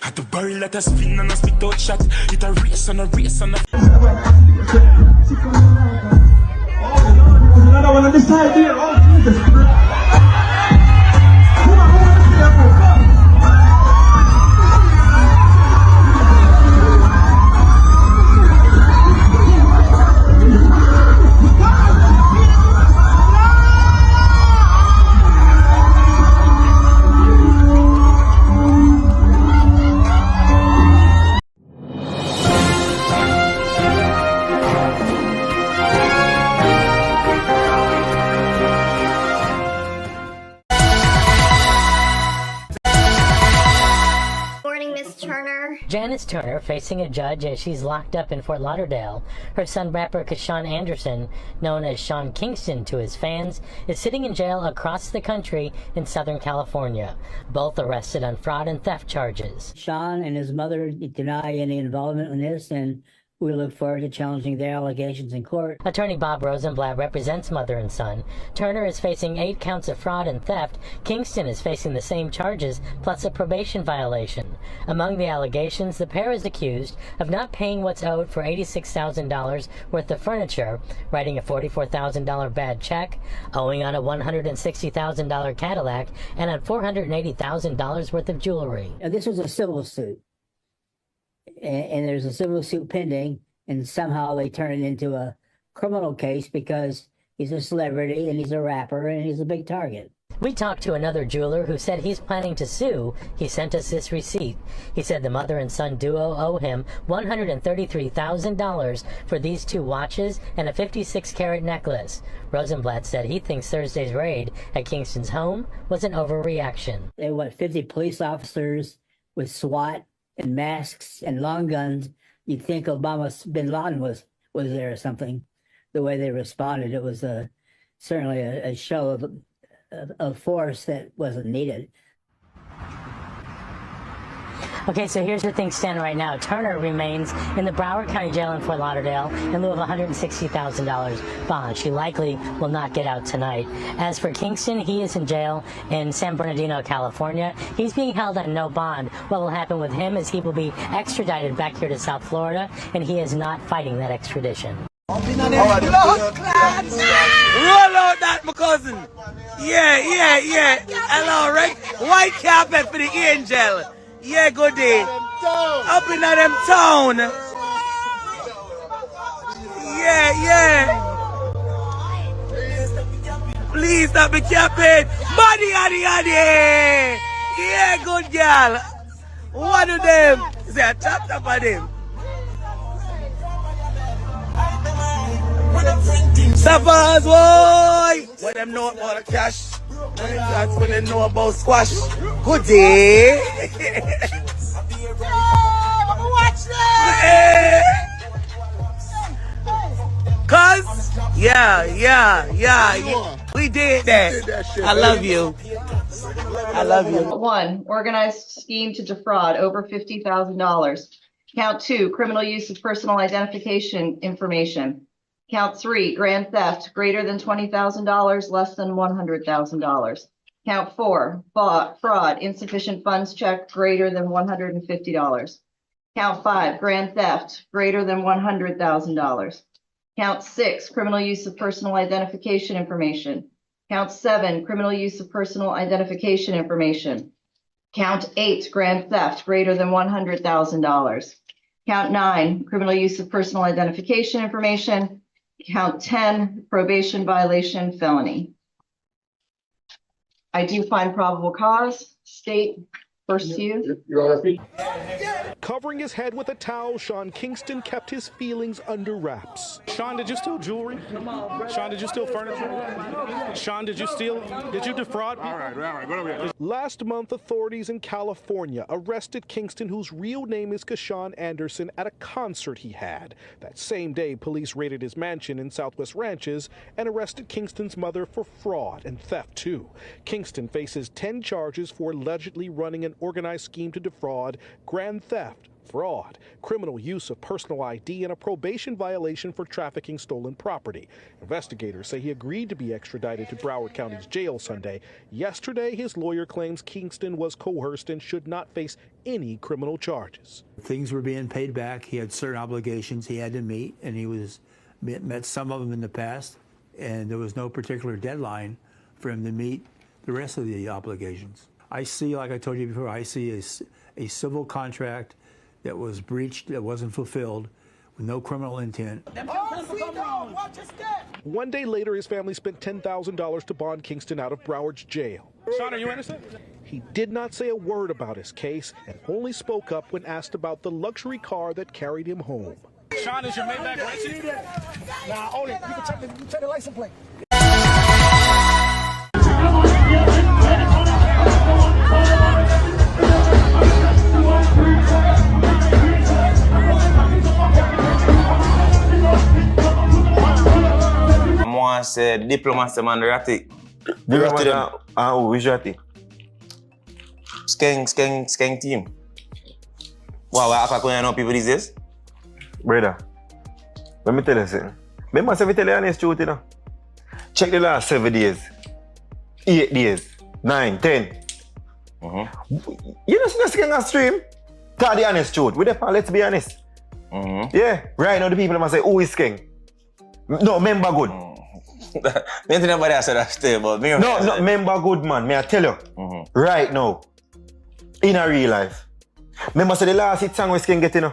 At the barrel that a spin and a spit out shot. It a race and a race and a... Another one on this side here. Oh, Jesus. Janice Turner facing a judge as she's locked up in Fort Lauderdale. Her son, rapper Keshawn Anderson, known as Sean Kingston to his fans, is sitting in jail across the country in Southern California, both arrested on fraud and theft charges. Sean and his mother deny any involvement in this, and we look forward to challenging their allegations in court. Attorney Bob Rosenblatt represents mother and son. Turner is facing 8 counts of fraud and theft. Kingston is facing the same charges, plus a probation violation. Among the allegations, the pair is accused of not paying what's owed for $86,000 worth of furniture, writing a $44,000 bad check, owing on a $160,000 Cadillac, and on $480,000 worth of jewelry. Now, this was a civil suit. And there's a civil suit pending, and somehow they turn it into a criminal case because he's a celebrity and he's a rapper and he's a big target. We talked to another jeweler who said he's planning to sue. He sent us this receipt. He said the mother and son duo owe him $133,000 for these 2 watches and a 56-carat necklace. Rosenblatt said he thinks Thursday's raid at Kingston's home was an overreaction. There were 50 police officers with SWAT and masks and long guns. You'd think Obama bin Laden was there or something. The way they responded, it was certainly a show of force that wasn't needed. Okay, so here's where things stand right now. Turner remains in the Broward County Jail in Fort Lauderdale in lieu of $160,000 bond. She likely will not get out tonight. As for Kingston, he is in jail in San Bernardino, California. He's being held on no bond. What will happen with him is he will be extradited back here to South Florida, and he is not fighting that extradition. Roll out that, my cousin. Yeah. Hello, right? White carpet for the angel. Yeah, good day. Up in them town. Yeah. Please stop me capping. Body. Yeah, good girl. One of them. Is there a top of them? Savas, boy. When them know about the cash. That's when they know about squash. Good day. Watch that. Cuz, yeah. We did that. I love you. 1, organized scheme to defraud over $50,000. Count 2, criminal use of personal identification information. Count 3, grand theft, greater than $20,000, less than $100,000. Count 4, fraud, insufficient funds check, greater than $150. Count 5, grand theft, greater than $100,000. Count 6, criminal use of personal identification information. Count 7, criminal use of personal identification information. Count 8, grand theft, greater than $100,000. Count 9, criminal use of personal identification information. Count 10, probation violation, felony. I do find probable cause. State, first to you. Covering his head with a towel, Sean Kingston kept his feelings under wraps. Sean, did you steal jewelry? Sean, did you steal furniture? Sean, did you defraud people? All right, go over here. Last month, authorities in California arrested Kingston, whose real name is Keshawn Anderson, at a concert he had. That same day, police raided his mansion in Southwest Ranches and arrested Kingston's mother for fraud and theft, too. Kingston faces 10 charges for allegedly running an organized scheme to defraud, grand theft, fraud, criminal use of personal ID, and a probation violation for trafficking stolen property. Investigators say he agreed to be extradited to Broward County's jail Sunday. Yesterday, his lawyer claims Kingston was coerced and should not face any criminal charges. Things were being paid back. He had certain obligations he had to meet, and he met some of them in the past, and there was no particular deadline for him to meet the rest of the obligations. I see, like I told you before, I see a civil contract that was breached, that wasn't fulfilled, with no criminal intent. One day later, his family spent $10,000 to bond Kingston out of Broward's jail. Sean, are you innocent? He did not say a word about his case and only spoke up when asked about the luxury car that carried him home. Sean, is your Maybach racing? Nah, only you can check the license plate. Moi, c'est diplomatie mandarati. Which rati? Skeng team. Wow, I can't know people these days. Brother, let me tell you something. Remember, I tell you honest truth, you know. Check the last 7 days, 8 days, 9, 10. You know, see the Skeng on stream? Tell the honest truth. Let's be honest. Yeah, right now the people must say, who is Skeng? No, member good. Me think nobody else said that still, but me. No, member good, man. May I tell you? Right now, in a real life. Remember, say the last hit song we Skeng get, you know?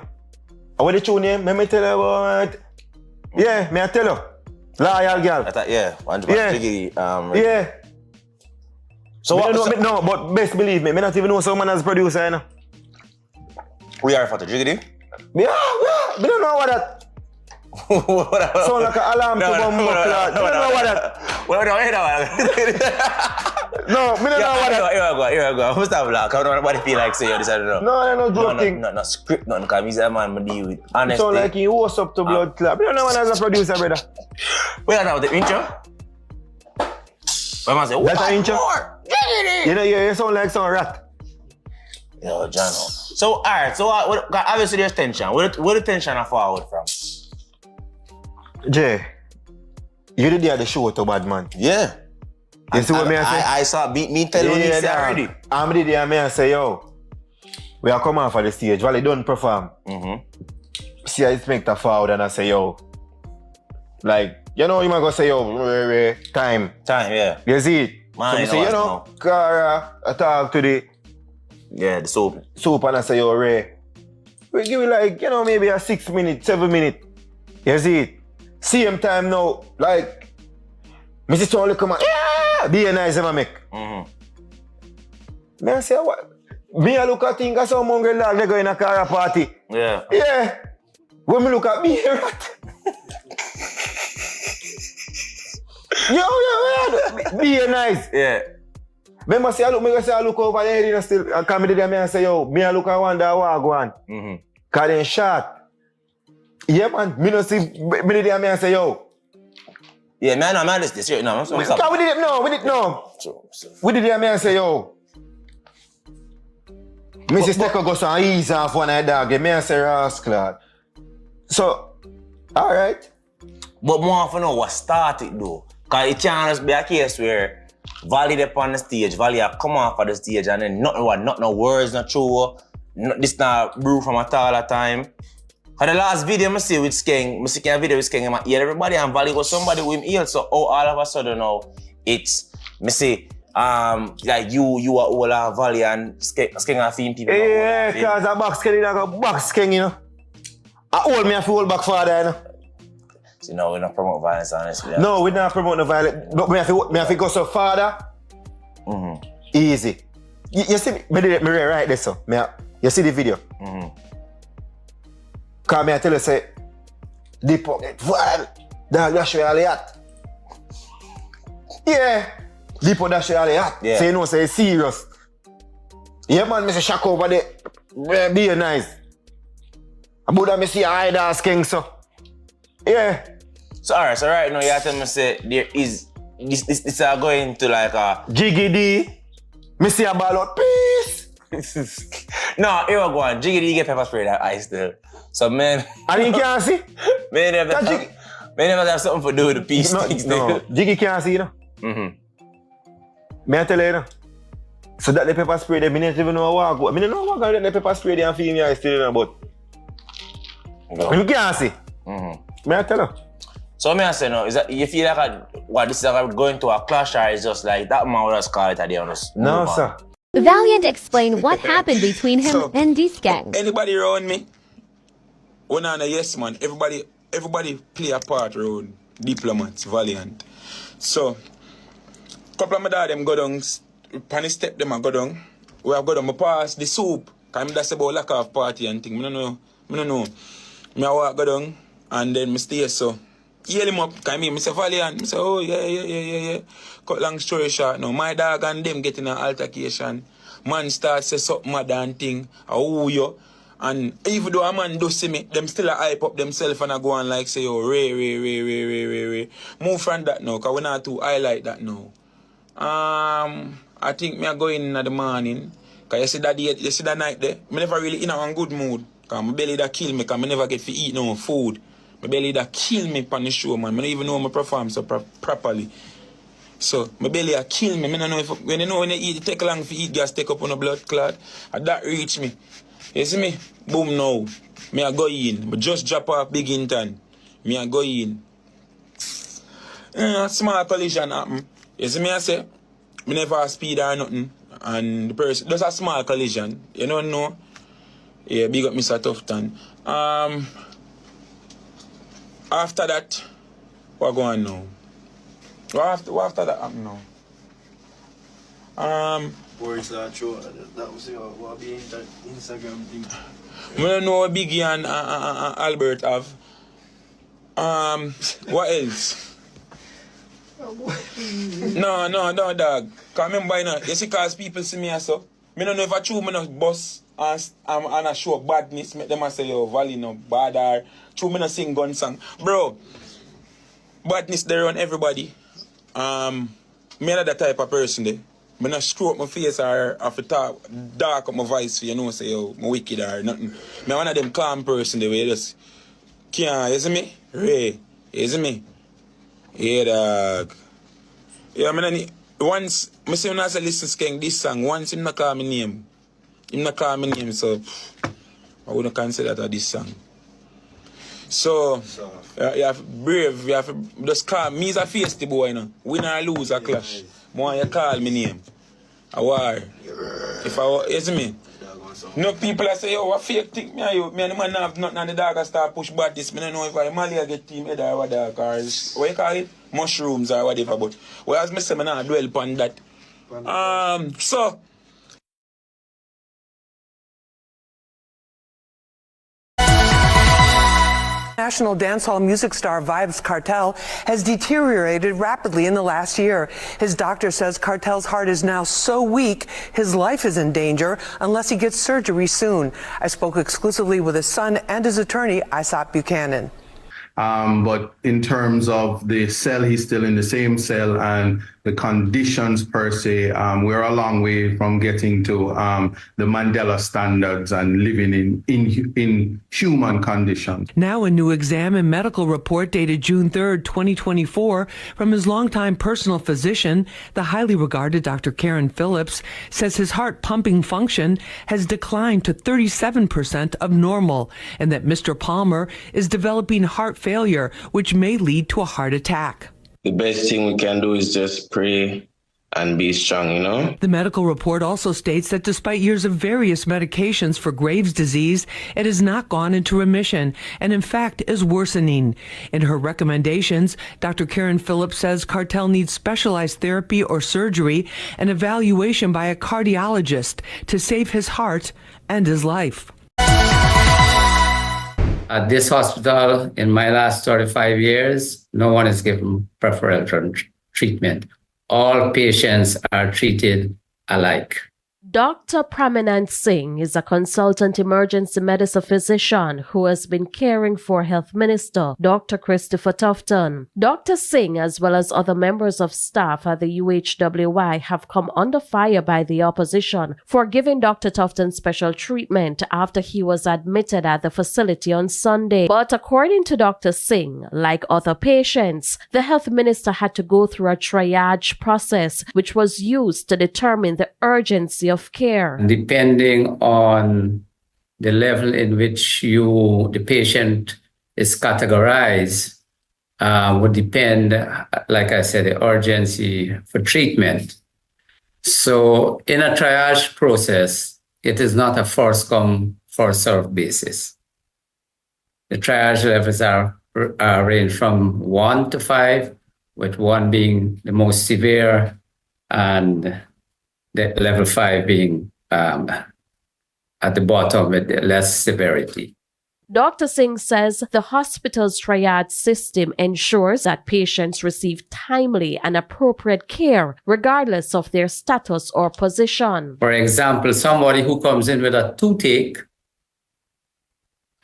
What the tune name? Let me tell you about. Yeah, may I tell you? Loyal girl. Yeah, 100%. Yeah. Yeah. So what? No, but best believe me, I not even know someone as producer, you know. We are for the jiggity. Yeah. I don't know what that. Sound like an alarm to bomb clock. I don't know what that. No, I don't know what that. Here I go. Who's that black? I don't know nobody feel like saying this, I don't know. No, joking. No script, nothing, because he's a man I deal with honesty. Sound like he hosts up to blood clot. I don't know what as a producer, brother. Wait, I know the intro. But man say, that's an intro? You know, you sound like some rat. Yo, Jano. So, alright, so obviously there's tension. Where the tension are forward from? Jay, you did the show to bad man. Yeah. You see what me say? I saw me tell you this already. I'm the day I say, yo, we are coming off of the stage. Valley don't perform. See, I expect a forward and I say, yo, like, you know, you might go say, yo, time, yeah. You see it? Man, so you say, you know, Cara, I talk to the soap and I say, yo, Ray, we give it like, you know, maybe a 6 minute, 7 minute. You see it? Same time now, like, Mrs. Tony come on, yeah, be a nice ever make. Me I say, what? Me I look at things as some mongrel dog, they go in a car party. Yeah. Yeah. When me look at me, rat. Yo, be a nice. Yeah. Remember, say, I look over there, you know, still, I come there, and say, yo, me I look at one that walk one. Cause then shot. Yeah, man, me no see, me there, and say, yo. Yeah, man, I'm honest this year. No, we did it, no. We did it, and say, yo. Mrs. Stecker goes on ease off one of the dog, me and say, rascal. So, alright. But more often know what started though. Cause it can't just be a case where Valley up on the stage, Valley come off of the stage and then not no words, not true. This not brew from at all the time. For the last video I see with Skeng, I see a video with Skeng, I hear everybody and Valley was somebody with him ill. So all of a sudden now, it's, I say, like you are all Valley and Skeng are feeling people. Yeah, cause a box Skeng, I got box Skeng, you know. I hold me a hold back father, you know. So no, we don't promote violence, honestly. No, we don't promote no violence. But me have to go so father. Easy. You see me right there, so. You see the video? Cause me I tell you, say, the pocket, dog dash you all the hat. Yeah. The dash you all the hat. Yeah. So you know, say it's serious. Yeah, man, me say shock over there. Be nice. About me see a hide ass king, so. Yeah. So alright, so right now you have to me say there is this are going to like a Jiggy D. Me see a ball out, peace. No, here we go on. Jiggy, you get pepper spray that ice still. So, man. And you can't see? Man, never have something to do with the peace things. No, Jiggy can't see, you know? May I tell you, you know? So that the pepper spray, they didn't even know how to go. I mean, know how to get the pepper spray there and feel me, I still know about. You can't see. May I tell you? So, may I say, no, is that you feel like this is like going to a clash, or is just like that man would just call it at the honest? No, sir. Valiant explained what happened between him and Skeng. Anybody around me? When I'm a yes man, everybody play a part around diplomats, Valiant. So, couple of my dad them go down, pan step them I go down. We have go down, I pass the soup. Cause that's about lack of party and thing. I don't know. I walk go down and then I stay so. Yell him up, cause I say Valiant. I say, oh yeah. Cut long story short now. My dog and them get in an altercation. Man start say something mad and thing. Oh yo. And even though a man do see me, them still a hype up themselves and I go on like say, oh, Ray. Move from that now, cause we not too highlight that now. I think me a go in the morning, cause you see that night there, me never really in a good mood. Cause my belly that kill me, cause me never get to eat no food. My belly that kill me on the show, man. I don't even know how I perform so properly. So, my belly a kill me. I don't know if when you eat, it take long to eat gas, take up on a blood clot. And that reach me. You see me? Boom now. Me a go in. But just drop off Bigginton. Me a go in. Small collision happen. You see me I say? Me never speed or nothing. And the person does a small collision. You don't know? Yeah, big up Mr. Tufton. After that, what going on now? What after that happen now? Words are true. That was what be Instagram thing. I don't know what Biggie and Albert have. What else? No, dog. Cause remember, you know, you see, cause people see me as so. I don't know if I true me no boss and I show badness, make them say, yo, Valley no bad or true me no sing gun song. Bro, badness there on everybody. Me not that type of person there. I not screw up my face or have to talk dark up my voice for you know say yo, I'm wicked or nothing. Me one of them calm person the way just can't, you see me? Ray, you see me? Yeah, dog. Yeah, once I say when I say listen Skeng this song, once him not call me name. Him not call me name, so I wouldn't consider that this song. So you have to brave, you have to just call me as a feisty boy, you know. Win or lose a clash. More you call me name. A war. If I you see me? No people I say, yo, what fake thing? Me and the man have nothing and the dog start push back this. I don't know if I Malia get team head or what or what you call it? Mushrooms or whatever, but whereas me say I not dwell upon that. So National dancehall music star Vybz Kartel has deteriorated rapidly in the last year. His doctor says Kartel's heart is now so weak, his life is in danger unless he gets surgery soon. I spoke exclusively with his son and his attorney, Isaac Buchanan. But in terms of the cell, he's still in the same cell, and the conditions per se, we're a long way from getting to the Mandela standards and living in human conditions. Now a new exam and medical report dated June 3rd, 2024, from his longtime personal physician, the highly regarded Dr. Karen Phillips, says his heart pumping function has declined to 37% of normal, and that Mr. Palmer is developing heart failure, which may lead to a heart attack. The best thing we can do is just pray and be strong, you know? The medical report also states that despite years of various medications for Graves' disease, it has not gone into remission and in fact is worsening. In her recommendations, Dr. Karen Phillips says Kartel needs specialized therapy or surgery and evaluation by a cardiologist to save his heart and his life. At this hospital, in my last 35 years, no one is given preferential treatment. All patients are treated alike. Dr. Pramanand Singh is a consultant emergency medicine physician who has been caring for Health Minister Dr. Christopher Tufton. Dr. Singh, as well as other members of staff at the UHWY, have come under fire by the opposition for giving Dr. Tufton special treatment after he was admitted at the facility on Sunday. But according to Dr. Singh, like other patients, the Health Minister had to go through a triage process, which was used to determine the urgency of care. Depending on the level in which the patient is categorized, would depend, like I said, the urgency for treatment. So in a triage process, it is not a first come, first served basis. The triage levels are range from 1 to 5, with 1 being the most severe and the level 5 being at the bottom with the less severity. Dr. Singh says the hospital's triage system ensures that patients receive timely and appropriate care, regardless of their status or position. For example, somebody who comes in with a toothache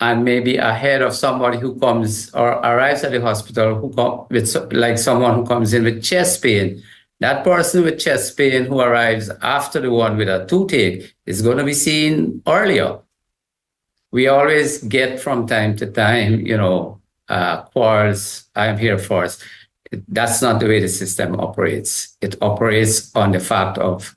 and maybe ahead of somebody who comes or arrives at the hospital like someone who comes in with chest pain. That person with chest pain who arrives after the one with a toothache is going to be seen earlier. We always get from time to time, quarrels, I'm here first. That's not the way the system operates. It operates on the fact of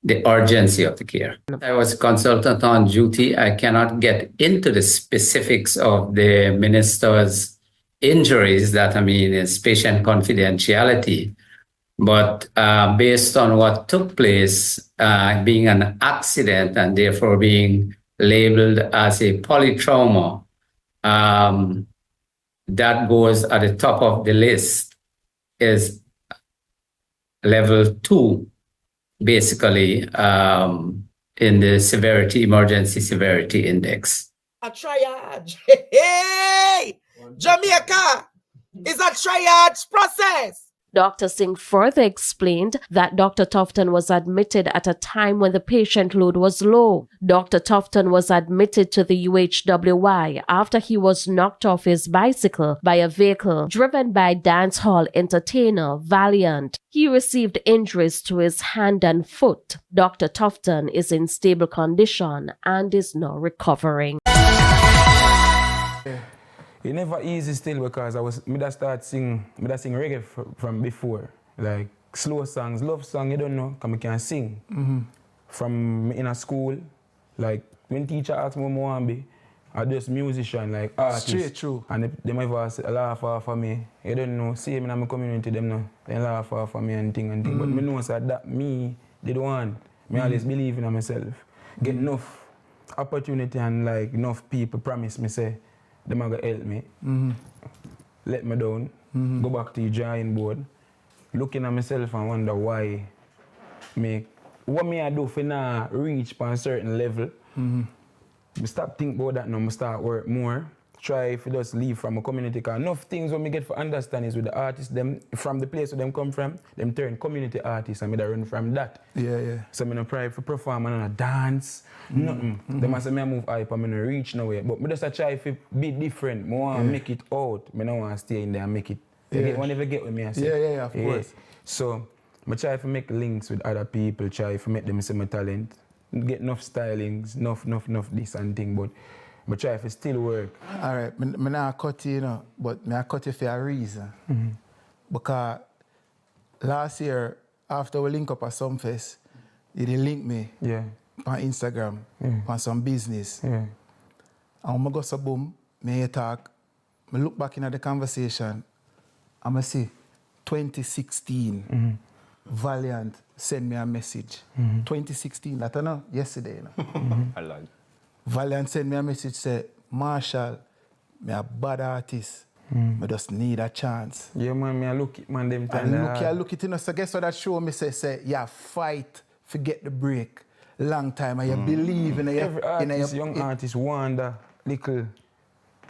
the urgency of the care. I was a consultant on duty. I cannot get into the specifics of the minister's injuries. That, is patient confidentiality. But based on what took place, being an accident and therefore being labeled as a polytrauma, that goes at the top of the list is level 2, basically, in the emergency severity index. A triage. Hey! Jamaica is a triage process. Dr. Singh further explained that Dr. Tufton was admitted at a time when the patient load was low. Dr. Tufton was admitted to the UHWY after he was knocked off his bicycle by a vehicle driven by dancehall entertainer Valiant. He received injuries to his hand and foot. Dr. Tufton is in stable condition and is now recovering. It never easy still because I start sing reggae from before. Like slow songs, love song, you don't know, because I can sing. Mm-hmm. From in a school, like when teacher asks me what I want to be, I just musician, like artist. Straight true. And they might laugh off of me. You don't know, see me in my community, them know. They laugh off of me and thing. Mm-hmm. But me know that me, they don't want. Me always believe in myself. Get enough opportunity and like enough people promise me say, them are going to help me, let me down, go back to the drawing board, looking at myself and wonder why what I do for now reach to a certain level. I stop thinking about that now, I start work more. Try if you just leave from a community, because enough things when me get for understand is with the artists, them from the place where them come from, them turn community artists and me run from that. Yeah. So I don't try for perform and I dance, nothing. Them say I move hype and I don't reach nowhere. But I just try to be different. I want to make it out. I don't want to stay in there and make it. Whenever get with me, I say. Yeah, of course. So I try to make links with other people, try to make them see my talent. Get enough stylings, enough this and thing, but I try to still work. All right, I not cut you, but I cut you for a reason. Because last year, after we link up at some fest, you link me on Instagram on some business. And when I go to boom, I talk, I look back in the conversation, and I see 2016, Valiant sent me a message. 2016, that I know, yesterday. Valiant sent me a message, say, Marshall, I'm a bad artist. I just need a chance. Yeah, man, I look it, man, them time. I look it, so guess what that show me say, yeah, fight, forget the break. Long time, and you believe in Every artist, young artist, want that little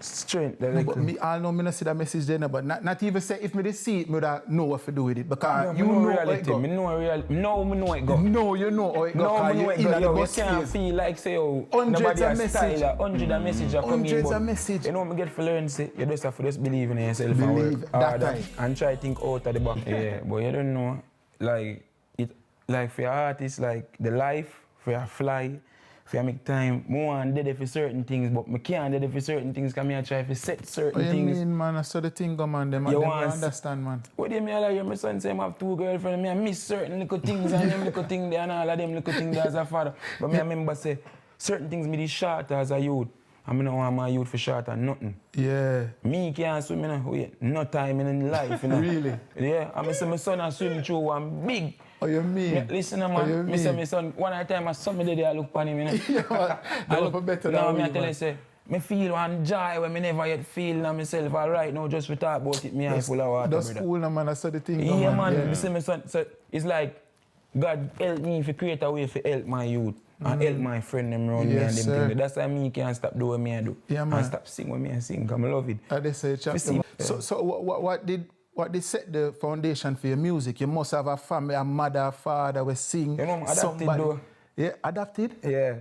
strength. No, but me, I know me not see that message there, no, but not even say if me did see it, me would know what to do with it. Because you know reality. how it go. Me know reality. No, me know it go. No, you know how it go. No, me know it go. Yo, you can't phase. feel like say, oh, Hundreds of messages. Hundreds of messages are coming. Hundreds of messages. You know, me get for learn, say, you just have to just believe in yourself Believe, and work that harder time. and try to think out of the box. Yeah, but you don't know, like, it, like for your artist, like the life, for your fly, for you make time, more and dead for certain things, but I can't dead for certain things because I try to set certain What things. you mean, man? I saw the thing go, man. Them don't understand, man. What do you mean? Like, my son say I have 2 girlfriends, I miss certain little things and them little things there and all of them little things there as a father. But I remember say, certain things me did short as a youth. I don't want my youth for short and nothing. Yeah. Me can't swim, no time in life. You know? Really? Yeah. I say my son I swim through one big. Oh, you mean? Listen, man. I say my son, one time I saw me there, I look upon him. You know? I look better than now, me, I tell you, say, I feel one joy when I never yet feel in myself. All right, now just we talk about it, me eye full of water, that's brother. cool, man. I saw the thing go, Yeah, man. man. I say my son, so it's like God help me to create a way to help my youth. And help my friend them around me and them things. That's why me can't stop doing what me I do. Yeah, man. And stop sing what me I sing, because I love it. They say, so what did set the foundation for your music? You must have a family, a mother, a father, we sing. You know, I'm adapted though. Yeah, adapted? Yeah.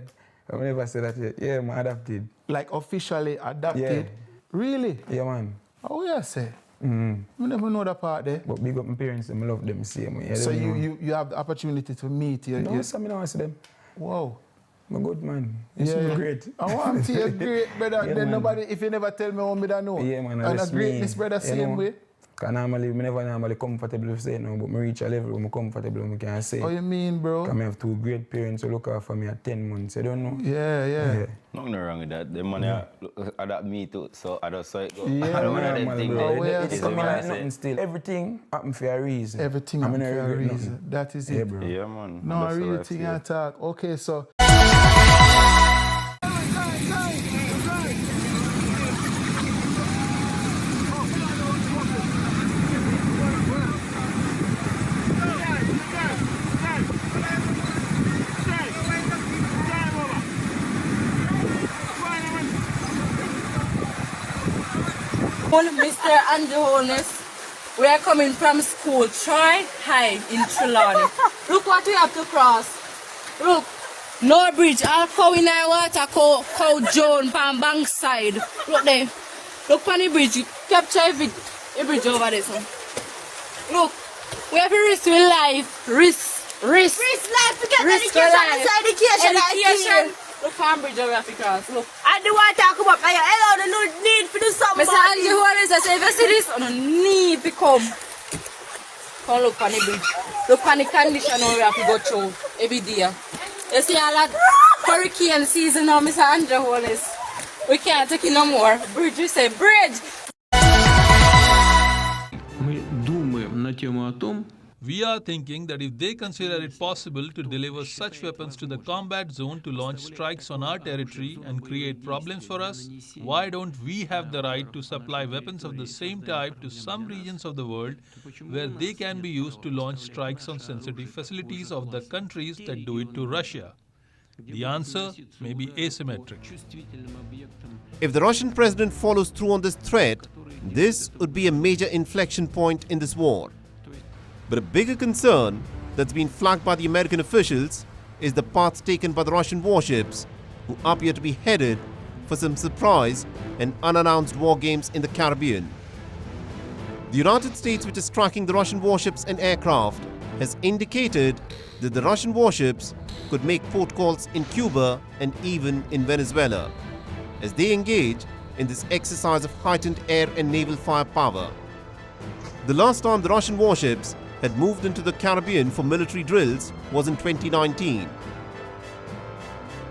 I never say that yet. Yeah, I'm adapted. Like officially adapted? Yeah. Really? Yeah, man. Oh, yeah, say. I never know that part there. But big up my parents, I love them the same way. So you have the opportunity to meet your... No, so I don't see them. Wow. I'm a good man. You great. I want to see you great, brother. Yeah, then man. Nobody, if you never tell me how me that know. Yeah, man. And a greatness, brother, same way. Because normally, I never normally comfortable to say no, but I reach a level where I'm comfortable I can say. How you mean, bro? Because I have 2 great parents who look after me at 10 months. You don't know? Yeah. Nothing wrong with that. The money adapt me too, so I just saw it go. Yeah, I don't want that thing. It's coming like nothing still. Everything happen for a reason. Everything happen for a reason. That is it. Yeah, bro. Yeah, man. No, I really think I talk. Okay, so... Mr. Andrew Holness, we are coming from school, Troy High in Trelawney. Look what we have to cross. Look, no bridge, all cow in our water, cow Joan, pan bank side. Look there. Look on the bridge, capture every bridge over there. So. Look, we have to risk with life, risk life to get education. Look on bridge over there, cross. Look. And the water come up, and hello, the no need for do something. Mr. Angie, who is I say, if you see this, I don't need to come. Come look on the bridge. Look on the condition we have to go through every day. You see all that hurricane season now, Mr. Andrew Holness. We can't take it no more. Bridge, we say bridge. We are thinking that if they consider it possible to deliver such weapons to the combat zone to launch strikes on our territory and create problems for us, why don't we have the right to supply weapons of the same type to some regions of the world where they can be used to launch strikes on sensitive facilities of the countries that do it to Russia? The answer may be asymmetric. If the Russian president follows through on this threat, this would be a major inflection point in this war. But a bigger concern that's been flagged by the American officials is the path taken by the Russian warships, who appear to be headed for some surprise and unannounced war games in the Caribbean. The United States, which is tracking the Russian warships and aircraft, has indicated that the Russian warships could make port calls in Cuba and even in Venezuela, as they engage in this exercise of heightened air and naval firepower. The last time the Russian warships had moved into the Caribbean for military drills was in 2019.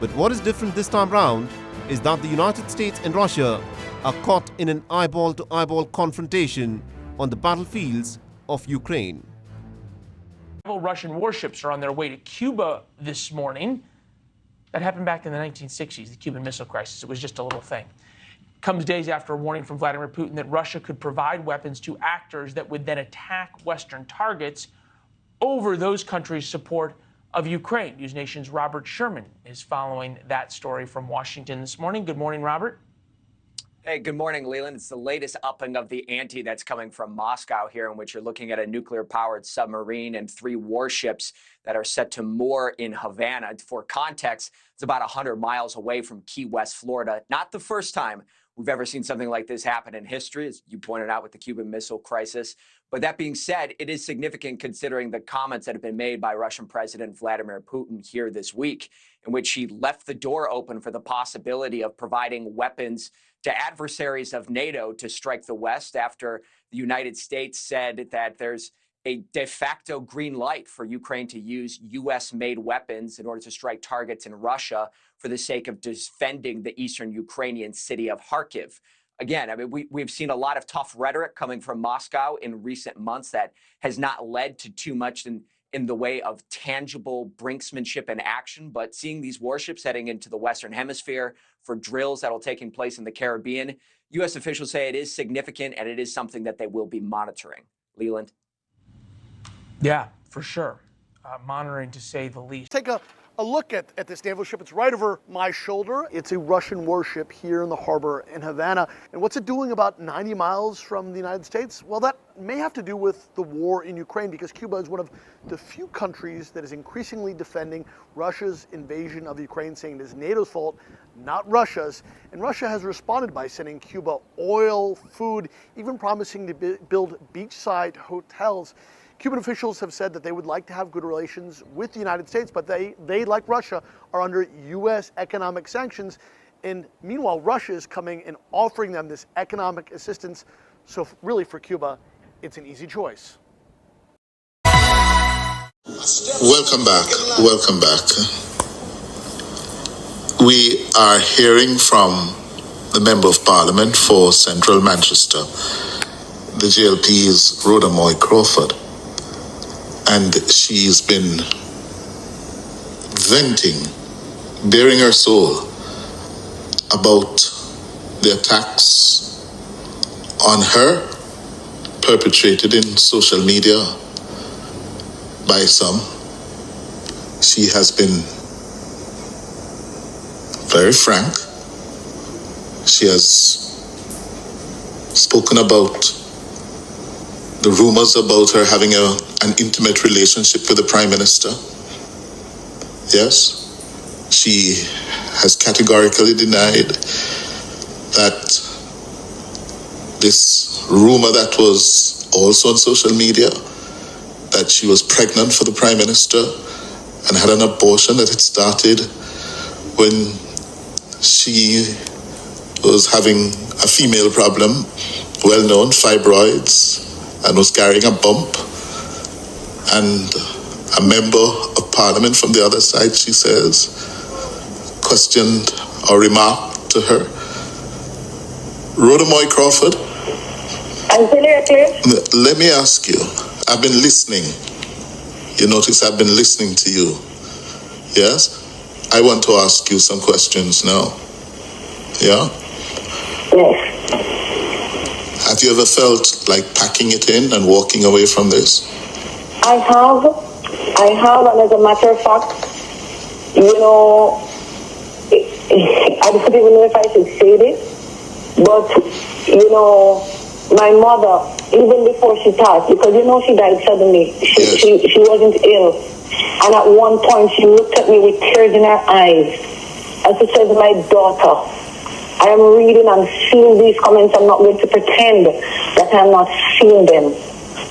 But what is different this time round is that the United States and Russia are caught in an eyeball-to-eyeball confrontation on the battlefields of Ukraine. Russian warships are on their way to Cuba this morning. That happened back in the 1960s, the Cuban Missile Crisis. It was just a little thing. Comes days after a warning from Vladimir Putin that Russia could provide weapons to actors that would then attack Western targets over those countries' support of Ukraine. News Nation's Robert Sherman is following that story from Washington this morning. Good morning, Robert. Hey, good morning, Leland. It's the latest upping of the ante that's coming from Moscow here, in which you're looking at a nuclear-powered submarine and 3 warships that are set to moor in Havana. For context, it's about 100 miles away from Key West, Florida. Not the first time we've ever seen something like this happen in history, as you pointed out with the Cuban Missile Crisis. But that being said, it is significant considering the comments that have been made by Russian President Vladimir Putin here this week, in which he left the door open for the possibility of providing weapons to adversaries of NATO to strike the West after the United States said that there's a de facto green light for Ukraine to use U.S.-made weapons in order to strike targets in Russia for the sake of defending the eastern Ukrainian city of Kharkiv. Again, I mean, we've seen a lot of tough rhetoric coming from Moscow in recent months that has not led to too much in the way of tangible brinksmanship and action, but seeing these warships heading into the Western Hemisphere for drills that will taking place in the Caribbean, U.S. officials say it is significant and it is something that they will be monitoring. Leland? Yeah, for sure. Monitoring, to say the least. Take a look at this naval ship. It's right over my shoulder. It's a Russian warship here in the harbor in Havana. And what's it doing about 90 miles from the United States? Well, that may have to do with the war in Ukraine, because Cuba is one of the few countries that is increasingly defending Russia's invasion of Ukraine, saying it is NATO's fault, not Russia's. And Russia has responded by sending Cuba oil, food, even promising to build beachside hotels. Cuban officials have said that they would like to have good relations with the United States, but they, like Russia, are under U.S. economic sanctions. And meanwhile, Russia is coming and offering them this economic assistance. So really, for Cuba, it's an easy choice. Welcome back. Welcome back. We are hearing from the Member of Parliament for Central Manchester, the GLP's Rhoda Moy Crawford. And she's been venting, bearing her soul about the attacks on her perpetrated in social media by some. She has been very frank. She has spoken about the rumors about her having an intimate relationship with the Prime Minister. Yes, she has categorically denied that this rumor that was also on social media, that she was pregnant for the Prime Minister and had an abortion, that it started when she was having a female problem, well known, fibroids, and was carrying a bump. And a member of Parliament from the other side, she says, questioned or remarked to her. Rhoda Moy Crawford, let me ask you, I've been listening. You notice I've been listening to you. Yes? I want to ask you some questions now. Yeah? Yes. Have you ever felt like packing it in and walking away from this? I have, and as a matter of fact, you know, I don't even know if I should say this, but, you know, my mother, even before she passed, because, you know, she died suddenly, she wasn't ill, and at one point she looked at me with tears in her eyes, and she said, my daughter, I am reading and seeing these comments. I'm not going to pretend that I'm not seeing them.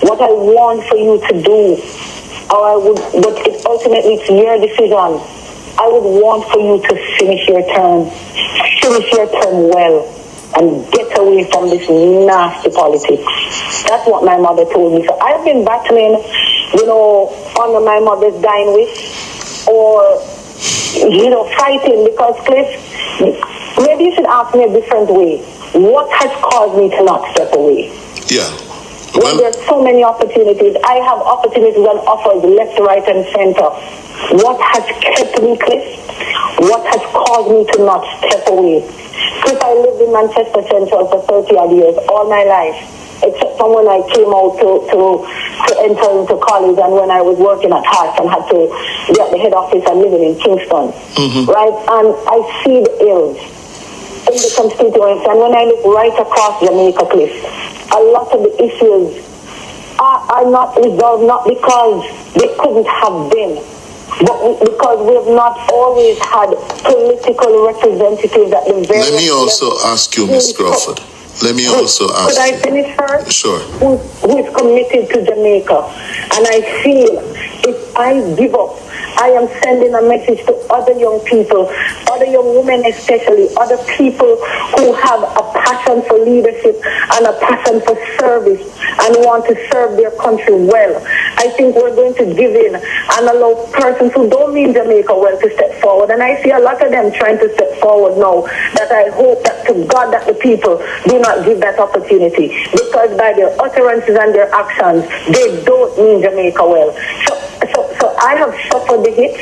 What I want for you to do, but ultimately it's your decision. I would want for you to finish your term well, and get away from this nasty politics. That's what my mother told me. So I've been battling, you know, under my mother's dying wish, or, you know, fighting, because Cliff, maybe you should ask me a different way. What has caused me to not step away? Yeah. Well, there's so many opportunities. I have opportunities and offers left, right, and center. What has kept me, Cliff? What has caused me to not step away? Cliff, I lived in Manchester Central for 30-odd years, all my life, except from when I came out to enter into college, and when I was working at Hearts and had to be at the head office and living in Kingston. Mm-hmm. Right? And I see the ills. in the constituency, and when I look right across Jamaica Cliff, a lot of the issues are not resolved, not because they couldn't have been, but because we have not always had political representatives at the very Let me also ask you, Ms. Crawford. Let me also ask Could I finish first? Sure. Who is committed to Jamaica. And I feel if I give up, I am sending a message to other young people, other young women especially, other people who have a passion for leadership and a passion for service and want to serve their country well. I think we're going to give in and allow persons who don't mean Jamaica well to step forward. And I see a lot of them trying to step forward now, that I hope that to God that the people do not give that opportunity, because by their utterances and their actions, they don't mean Jamaica well. So I have suffered the hit,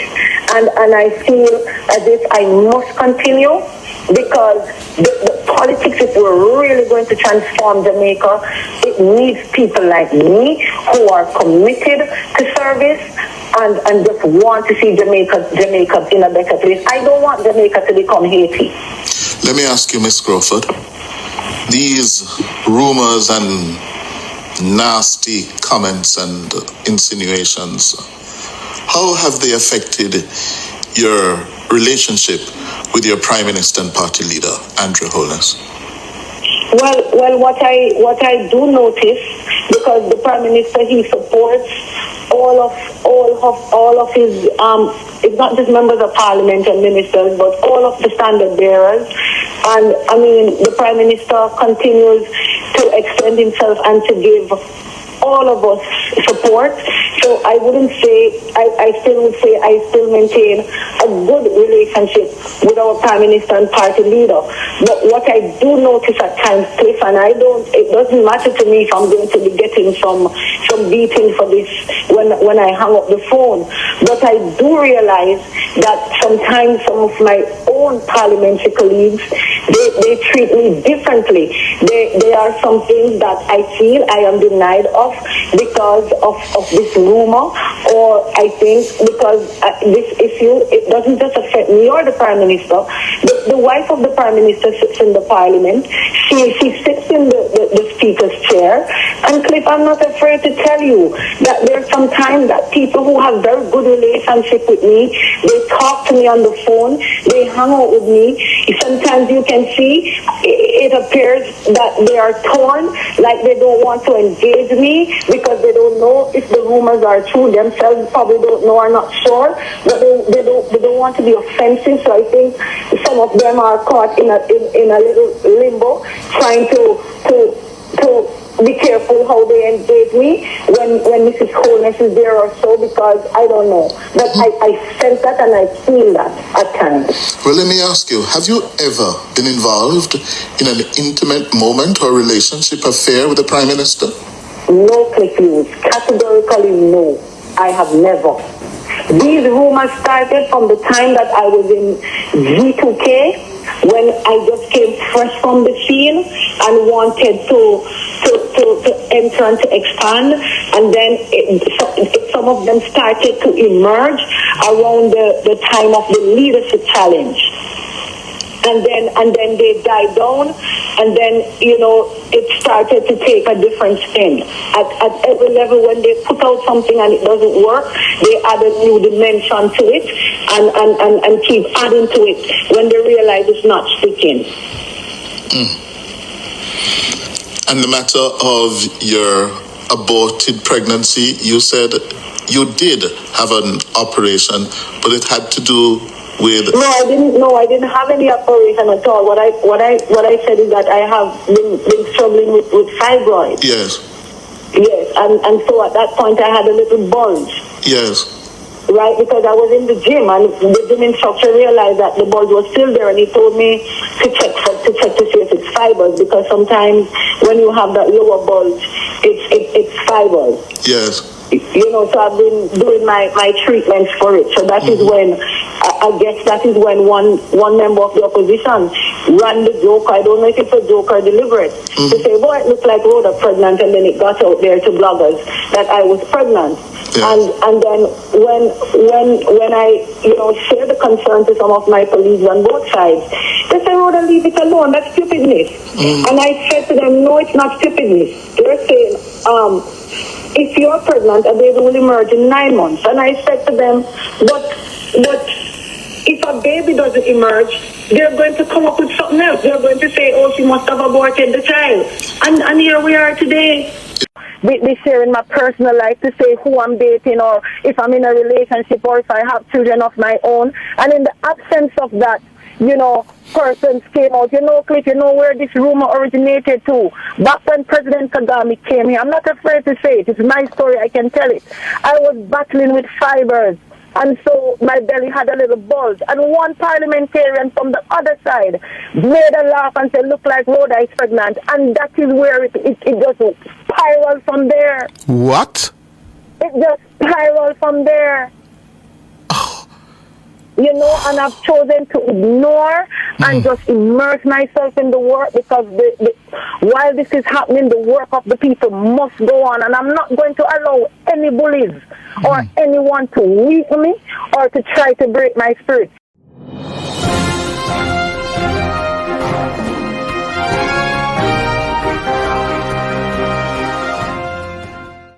and I feel as if I must continue, because the politics, if we're really going to transform Jamaica, it needs people like me who are committed to service and just want to see Jamaica in a better place. I don't want Jamaica to become Haiti. Let me ask you, Ms. Crawford, these rumors and nasty comments and insinuations, how have they affected your relationship with your Prime Minister and party leader, Andrew Holness? Well, what I do notice, because the Prime Minister, he supports all of his it's not just members of Parliament and ministers, but all of the standard bearers. And I mean, the Prime Minister continues to extend himself and to give all of us support. So I wouldn't say, I still maintain a good relationship with our Prime Minister and party leader. But what I do notice at times, Cliff, and it doesn't matter to me if I'm going to be getting some beating for this when I hang up the phone. But I do realize that sometimes some of my own parliamentary colleagues, they treat me differently. There are some things that I feel I am denied of because of this rumor, or I think because this issue, it doesn't just affect me or the Prime Minister. The wife of the Prime Minister sits in the Parliament. She sits in the Speaker's chair. And Cliff, I'm not afraid to tell you that there's some times that people who have very good relationship with me, they talk to me on the phone, they hang out with me. Sometimes you can see it appears that they are torn, like they don't want to engage me because they don't know if the rumors are true. Themselves probably don't know, are not sure, but they don't want to be offensive. So I think some of them are caught in a little limbo, trying to be careful how they engage me when Mrs. Holness is there or so, because I don't know. But I sense that and I feel that at times. Well, let me ask you, have you ever been involved in an intimate moment or relationship affair with the Prime Minister? No, Cliff Lewis. Categorically no. I have never. These rumors started from the time that I was in G2K, when I just came fresh from the scene and wanted to enter and to expand. And then some of them started to emerge around the time of the leadership challenge. And then they died down, and then, it started to take a different spin. At every level, when they put out something and it doesn't work, they add a new dimension to it and keep adding to it when they realize it's not sticking. And the matter of your aborted pregnancy, you said you did have an operation, but it had to do with... No, I didn't have any operation at all. What I said is that I have been struggling with fibroids. Yes. Yes, and so at that point I had a little bulge. Yes. Right, because I was in the gym and the gym instructor realized that the bulge was still there, and he told me to check to see if it's fibers, because sometimes when you have that lower bulge, it's fibers. Yes. So I've been doing my treatments for it. So that is when, I guess that is when one member of the opposition ran the joke. I don't know if it's a joke or deliberate. To say, boy, it looked like Rhoda pregnant, and then it got out there to bloggers that I was pregnant. And then when I share the concerns to some of my colleagues on both sides, they say, "Oh, leave it alone. That's stupidness." And I said to them, "No, it's not stupidness." They're saying, "If you're pregnant, a baby will emerge in 9 months." And I said to them, "But if a baby doesn't emerge, they're going to come up with something else. They're going to say, oh, she must have aborted the child." And here we are today. Be sharing my personal life to say who I'm dating or if I'm in a relationship or if I have children of my own. And in the absence of that, persons came out. Cliff, where this rumor originated to? Back when President Kagame came here, I'm not afraid to say it. It's my story. I can tell it. I was battling with fibers. And so my belly had a little bulge. And one parliamentarian from the other side made a laugh and said, "Look like Rhoda is pregnant." And that is where it just spiraled from there. What? It just spiraled from there. And I've chosen to ignore and just immerse myself in the work because while this is happening, the work of the people must go on. And I'm not going to allow any bullies or anyone to weaken me or to try to break my spirit.